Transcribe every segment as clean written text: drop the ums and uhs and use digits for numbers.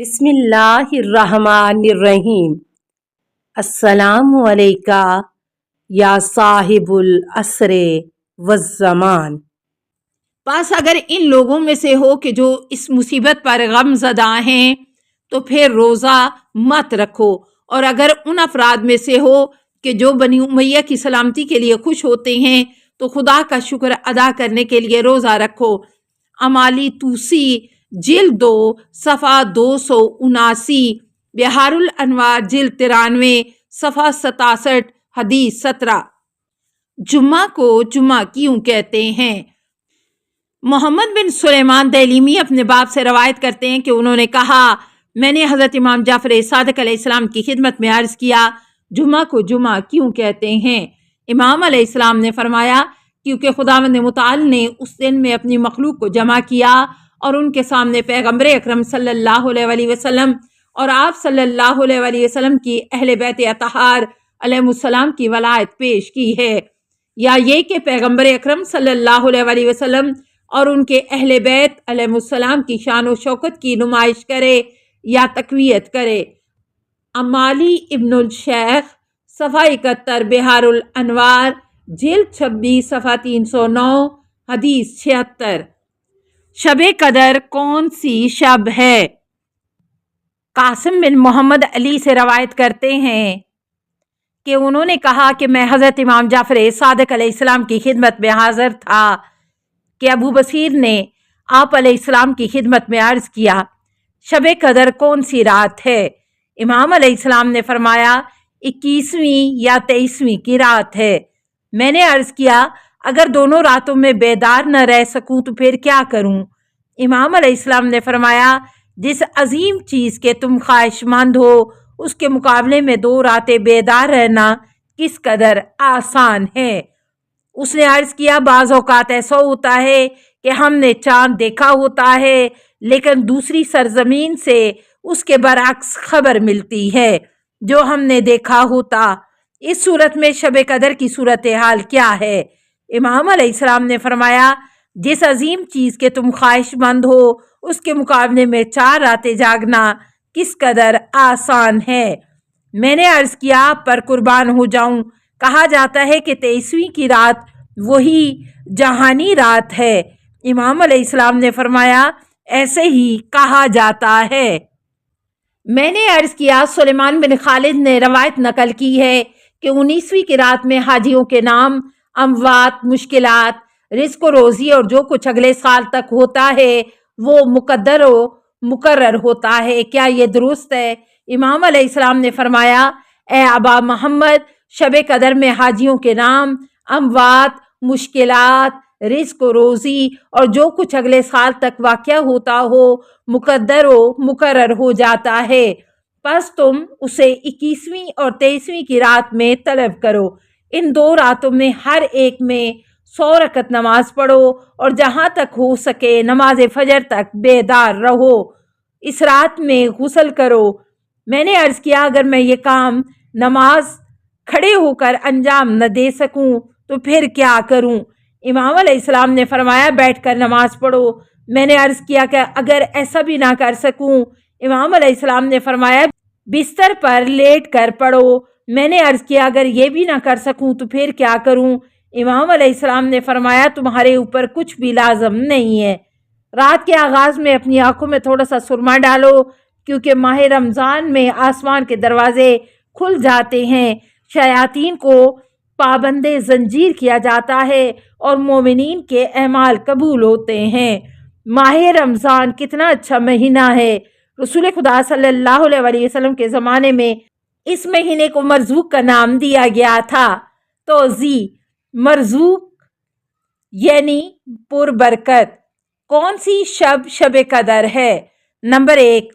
بسم اللہ الرحمن الرحیم۔ السلام علیکہ یا صاحب العصر والزمان۔ پس اگر ان لوگوں میں سے ہو کہ جو اس مصیبت پر غم زدہ ہیں تو پھر روزہ مت رکھو، اور اگر ان افراد میں سے ہو کہ جو بنی امیہ کی سلامتی کے لیے خوش ہوتے ہیں تو خدا کا شکر ادا کرنے کے لیے روزہ رکھو۔ امالی توسی جلد 2 صفحہ 279، بہار الانوار جلد 93 صفحہ 67، حدیث 17۔ جمعہ کو جمعہ کیوں کہتے ہیں؟ محمد بن سلیمان دیلیمی اپنے باپ سے روایت کرتے ہیں کہ انہوں نے کہا، میں نے حضرت امام جعفر صادق علیہ السلام کی خدمت میں عرض کیا، جمعہ کو جمعہ کیوں کہتے ہیں؟ امام علیہ السلام نے فرمایا، کیونکہ خداوند متعال نے اس دن میں اپنی مخلوق کو جمع کیا اور ان کے سامنے پیغمبر اکرم صلی اللہ علیہ وآلہ وسلم اور آپ صلی اللہ علیہ وآلہ وسلم کی اہل بیت اطہار علیہ السلام کی ولایت پیش کی ہے، یا یہ کہ پیغمبر اکرم صلی اللہ علیہ وآلہ وسلم اور ان کے اہل بیت علیہ السلام کی شان و شوکت کی نمائش کرے یا تقویت کرے۔ امالی ابن الشیخ صفحہ 71، بہار الانوار جلد 26 صفحہ 309، حدیث 76۔ شب قدر کون سی شب ہے؟ قاسم بن محمد علی سے روایت کرتے ہیں کہ انہوں نے کہا کہ میں حضرت امام جعفر صادق علیہ السلام کی خدمت میں حاضر تھا کہ ابو بصیر نے آپ علیہ السلام کی خدمت میں عرض کیا، شب قدر کون سی رات ہے؟ امام علیہ السلام نے فرمایا، 21ویں یا 23ویں کی رات ہے۔ میں نے عرض کیا، اگر دونوں راتوں میں بیدار نہ رہ سکوں تو پھر کیا کروں؟ امام علیہ السلام نے فرمایا، جس عظیم چیز کے تم خواہش مند ہو اس کے مقابلے میں 2 راتیں بیدار رہنا کس قدر آسان ہے۔ اس نے عرض کیا، بعض اوقات ایسا ہوتا ہے کہ ہم نے چاند دیکھا ہوتا ہے لیکن دوسری سرزمین سے اس کے برعکس خبر ملتی ہے جو ہم نے دیکھا ہوتا۔ اس صورت میں شب قدر کی صورتحال کیا ہے؟ امام علیہ السلام نے فرمایا، جس عظیم چیز کے تم خواہش مند ہو اس کے مقابلے میں 4 راتیں جاگنا کس قدر آسان ہے۔ میں نے عرض کیا، آپ پر قربان ہو جاؤں، کہا جاتا ہے کہ 23ویں کی رات وہی جہانی رات ہے۔ امام علیہ السلام نے فرمایا، ایسے ہی کہا جاتا ہے۔ میں نے عرض کیا، سلیمان بن خالد نے روایت نقل کی ہے کہ 19ویں کی رات میں حاجیوں کے نام، اموات، مشکلات، رزق و روزی اور جو کچھ اگلے سال تک ہوتا ہے وہ مقدر و مقرر ہوتا ہے۔ کیا یہ درست ہے؟ امام علیہ السلام نے فرمایا، اے ابا محمد، شب قدر میں حاجیوں کے نام، اموات، مشکلات، رزق و روزی اور جو کچھ اگلے سال تک واقع ہوتا ہو مقدر و مقرر ہو جاتا ہے، پس تم اسے 21ویں اور 23ویں کی رات میں طلب کرو۔ ان 2 راتوں میں ہر ایک میں 100 رکعت نماز پڑھو اور جہاں تک ہو سکے نماز فجر تک بیدار رہو۔ اس رات میں غسل کرو۔ میں نے عرض کیا، اگر میں یہ کام نماز کھڑے ہو کر انجام نہ دے سکوں تو پھر کیا کروں؟ امام علیہ السلام نے فرمایا، بیٹھ کر نماز پڑھو۔ میں نے عرض کیا کہ اگر ایسا بھی نہ کر سکوں؟ امام علیہ السلام نے فرمایا، بستر پر لیٹ کر پڑھو۔ میں نے عرض کیا، اگر یہ بھی نہ کر سکوں تو پھر کیا کروں؟ امام علیہ السلام نے فرمایا، تمہارے اوپر کچھ بھی لازم نہیں ہے۔ رات کے آغاز میں اپنی آنکھوں میں تھوڑا سا سرما ڈالو، کیونکہ ماہ رمضان میں آسمان کے دروازے کھل جاتے ہیں، شیاطین کو پابند زنجیر کیا جاتا ہے اور مومنین کے اعمال قبول ہوتے ہیں۔ ماہ رمضان کتنا اچھا مہینہ ہے۔ رسول خدا صلی اللہ علیہ وآلہ وسلم کے زمانے میں اس مہینے کو مرزوق کا نام دیا گیا تھا۔ توضیح: مرزوق یعنی پربرکت۔ کون سی شب قدر ہے؟ نمبر 1،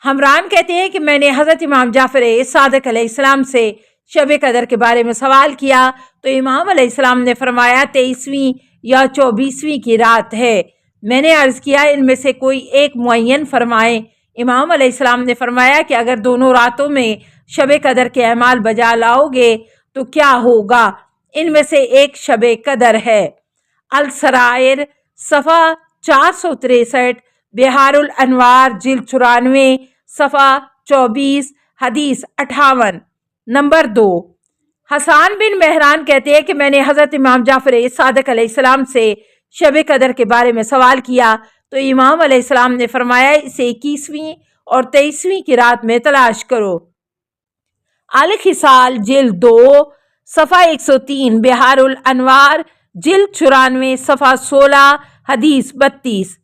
حمران کہتے ہیں کہ میں نے حضرت امام جعفر صادق علیہ السلام سے شب قدر کے بارے میں سوال کیا تو امام علیہ السلام نے فرمایا 23ویں یا 24ویں کی رات ہے۔ میں نے عرض کیا، ان میں سے کوئی ایک معین فرمائیں۔ امام علیہ السلام نے فرمایا کہ اگر دونوں راتوں میں شب قدر کے اعمال بجا لاؤ گے تو کیا ہوگا؟ ان میں سے ایک شب قدر ہے۔ السرائر صفحہ 463، بہار الانوار جلد 94 صفحہ 24 حدیث 58۔ نمبر 2، حسان بن مہران کہتے ہیں کہ میں نے حضرت امام جعفر صادق علیہ السلام سے شب قدر کے بارے میں سوال کیا تو امام علیہ السلام نے فرمایا اسے 21ویں اور 23ویں کی رات میں تلاش کرو۔ الخصال جلد 2 صفحہ 103، بحار الانوار جلد 94 صفحہ 16 حدیث 32۔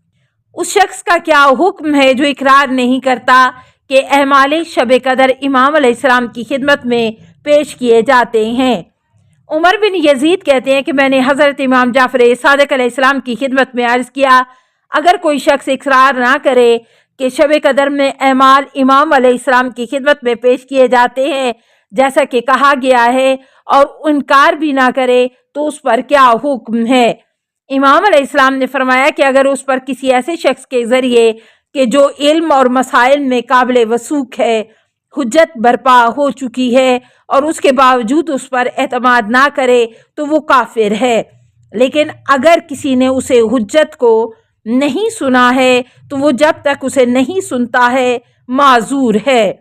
اس شخص کا کیا حکم ہے جو اقرار نہیں کرتا کہ اعمال شب قدر امام علیہ السلام کی خدمت میں پیش کیے جاتے ہیں؟ عمر بن یزید کہتے ہیں کہ میں نے حضرت امام جعفر صادق علیہ السلام کی خدمت میں عرض کیا اگر کوئی شخص اقرار نہ کرے کہ شب قدر میں اعمال امام علیہ السلام کی خدمت میں پیش کیے جاتے ہیں جیسا کہ کہا گیا ہے اور انکار بھی نہ کرے تو اس پر کیا حکم ہے؟ امام علیہ السلام نے فرمایا کہ اگر اس پر کسی ایسے شخص کے ذریعے کہ جو علم اور مسائل میں قابل وثوق ہے حجت برپا ہو چکی ہے اور اس کے باوجود اس پر اعتماد نہ کرے تو وہ کافر ہے، لیکن اگر کسی نے اسے حجت کو نہیں سنا ہے تو وہ جب تک اسے نہیں سنتا ہے معذور ہے۔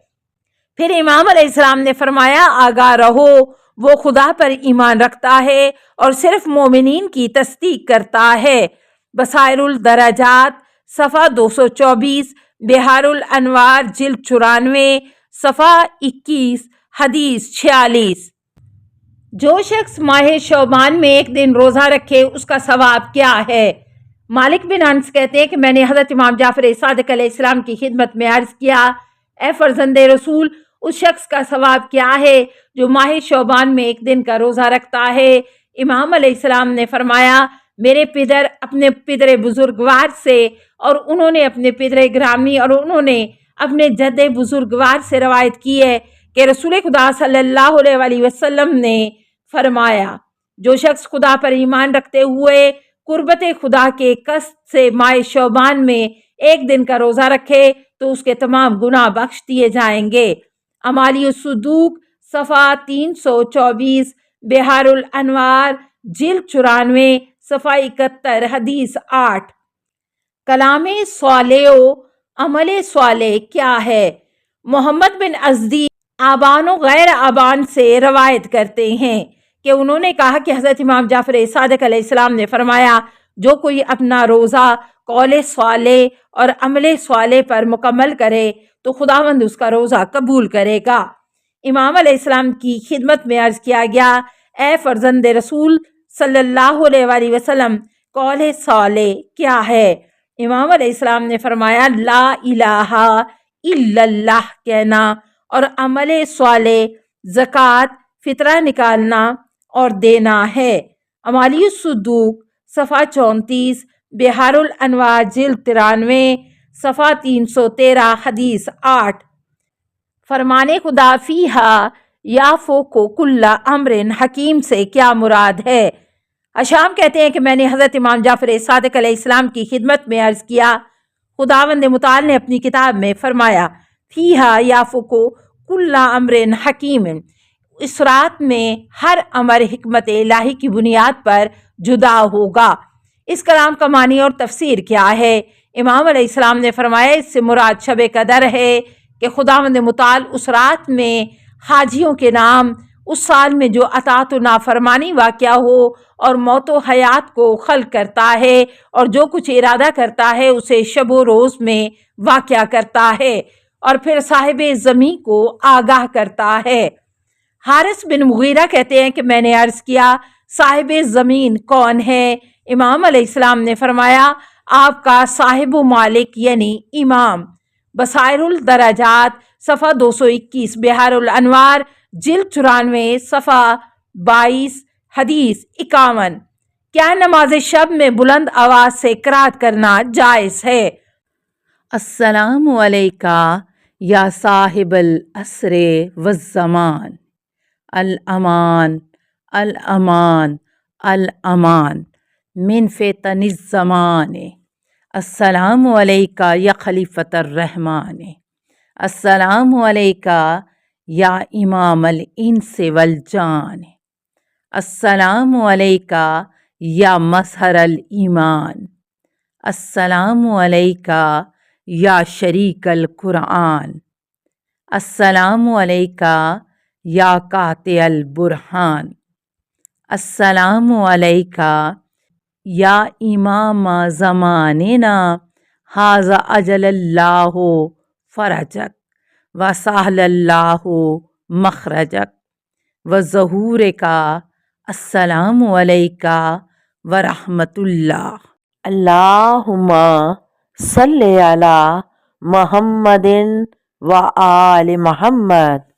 پھر امام علیہ السلام نے فرمایا آگاہ رہو وہ خدا پر ایمان رکھتا ہے اور صرف مومنین کی تصدیق کرتا ہے۔ بصائر الدرجات صفحہ 224، بحار الانوار جلد 94 صفحہ 21 حدیث 46۔ جو شخص ماہ شعبان میں ایک دن روزہ رکھے اس کا ثواب کیا ہے؟ مالک بن انس کہتے ہیں کہ میں نے حضرت امام جعفر صادق علیہ السلام کی خدمت میں عرض کیا اے فرزند رسول اس شخص کا ثواب کیا ہے جو ماہ شعبان میں ایک دن کا روزہ رکھتا ہے؟ امام علیہ السلام نے فرمایا میرے پدر اپنے پدر بزرگوار سے اور انہوں نے اپنے پدر گرامی اور انہوں نے اپنے جد بزرگوار سے روایت کی ہے کہ رسول خدا صلی اللہ علیہ وسلم نے فرمایا جو شخص خدا پر ایمان رکھتے ہوئے قربت خدا کے قصد سے ماہ شعبان میں ایک دن کا روزہ رکھے تو اس کے تمام گناہ بخش دیے جائیں گے۔ امالی الصدوق صفحہ 324، بحار الانوار جلد 94 صفحہ 71 حدیث 8۔ کلام صالح و عمل صالح کیا ہے؟ محمد بن ازدی آبان و غیر آبان سے روایت کرتے ہیں کہ انہوں نے کہا کہ حضرت امام جعفر صادق علیہ السلام نے فرمایا جو کوئی اپنا روزہ قول صالح اور عمل صالح پر مکمل کرے تو خداوند اس کا روزہ قبول کرے گا۔ امام علیہ السلام کی خدمت میں عرض کیا گیا اے فرزند رسول صلی اللہ علیہ وسلم قول صالح کیا ہے؟ امام علیہ السلام نے فرمایا لا الہ الا اللہ کہنا اور عمل صالح زکوٰۃ فطرہ نکالنا اور دینا ہے۔ امالی الصدوق صفحہ 34، بحار الانوار جلد 93 صفحہ 313 حدیث 8۔ فرمان خدا فیہا یافوق کل امر حکیم سے کیا مراد ہے؟ اشام کہتے ہیں کہ میں نے حضرت امام جعفر صادق علیہ السلام کی خدمت میں عرض کیا خداوند متعال نے اپنی کتاب میں فرمایا فیہا یافوق کل امر حکیم، اس رات میں ہر امر حکمت الہی کی بنیاد پر جدا ہوگا۔ اس کلام کا معنی اور تفسیر کیا ہے؟ امام علیہ السلام نے فرمایا اس سے مراد شب قدر ہے کہ خداوند متعال اس رات میں حاجیوں کے نام اس سال میں جو اطاعت و نافرمانی واقع ہو اور موت و حیات کو خلق کرتا ہے اور جو کچھ ارادہ کرتا ہے اسے شب و روز میں واقع کرتا ہے اور پھر صاحب زمین کو آگاہ کرتا ہے۔ حارث بن مغیرہ کہتے ہیں کہ میں نے عرض کیا صاحب زمین کون ہے؟ امام علیہ السلام نے فرمایا آپ کا صاحب و مالک یعنی امام۔ بصائر الدرجات صفحہ 221، بحار الانوار جلد 94 صفحہ 22 حدیث 51۔ کیا نماز شب میں بلند آواز سے قرات کرنا جائز ہے؟ السلام علیکہ یا صاحب العصر والزمان، الامان الامان الامان من فتن الزمان، السلام علیکہ یا خلیفۃ الرحمن، السلام علیکہ یا امام الانس والجان، السلام علیکہ یا مظہر الایمان، السلام علیکہ یا شریک القرآن، السلام علیکہ یا قاطع البرہان، السلام علیکہ یا امام زماننا، ھذا اجل اللہ فرجک وسہل اللہ مخرجک وظہور کا، السلام علیکہ ورحمۃ اللہ۔ اللہم صلی علی محمد و آل محمد۔